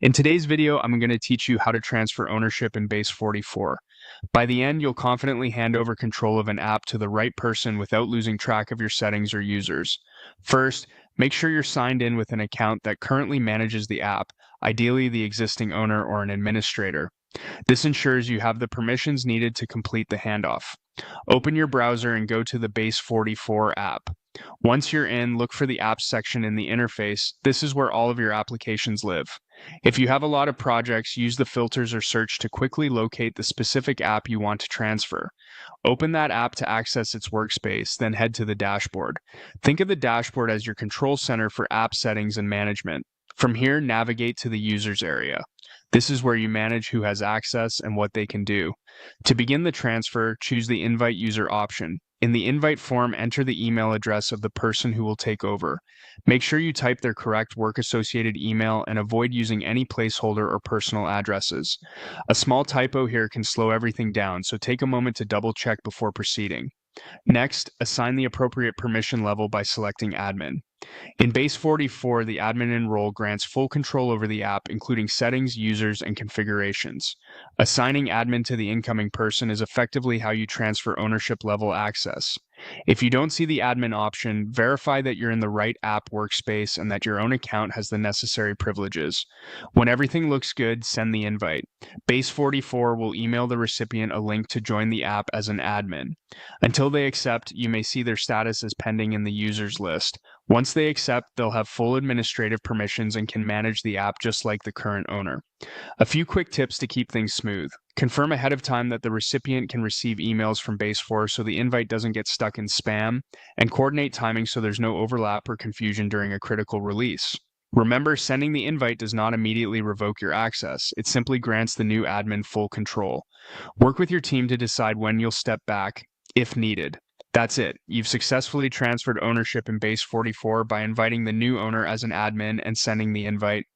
In today's video, I'm going to teach you how to transfer ownership in Base44. By the end, you'll confidently hand over control of an app to the right person without losing track of your settings or users. First, make sure you're signed in with an account that currently manages the app, ideally the existing owner or an administrator. This ensures you have the permissions needed to complete the handoff. Open your browser and go to the Base44 app. Once you're in, look for the apps section in the interface. This is where all of your applications live. If you have a lot of projects, use the filters or search to quickly locate the specific app you want to transfer. Open that app to access its workspace, then head to the dashboard. Think of the dashboard as your control center for app settings and management. From here, navigate to the users area. This is where you manage who has access and what they can do. To begin the transfer, choose the Invite User option. In the invite form, enter the email address of the person who will take over. Make sure you type their correct work-associated email and avoid using any placeholder or personal addresses. A small typo here can slow everything down, so take a moment to double-check before proceeding. Next, assign the appropriate permission level by selecting Admin. In Base44, the admin role grants full control over the app, including settings, users, and configurations. Assigning admin to the incoming person is effectively how you transfer ownership level access. If you don't see the admin option, verify that you're in the right app workspace and that your own account has the necessary privileges. When everything looks good, send the invite. Base44 will email the recipient a link to join the app as an admin. Until they accept, you may see their status as pending in the users list. Once they accept, they'll have full administrative permissions and can manage the app just like the current owner. A few quick tips to keep things smooth. Confirm ahead of time that the recipient can receive emails from Base4 so the invite doesn't get stuck in spam, and coordinate timing so there's no overlap or confusion during a critical release. Remember, sending the invite does not immediately revoke your access. It simply grants the new admin full control. Work with your team to decide when you'll step back, if needed. That's it. You've successfully transferred ownership in Base44 by inviting the new owner as an admin and sending the invite.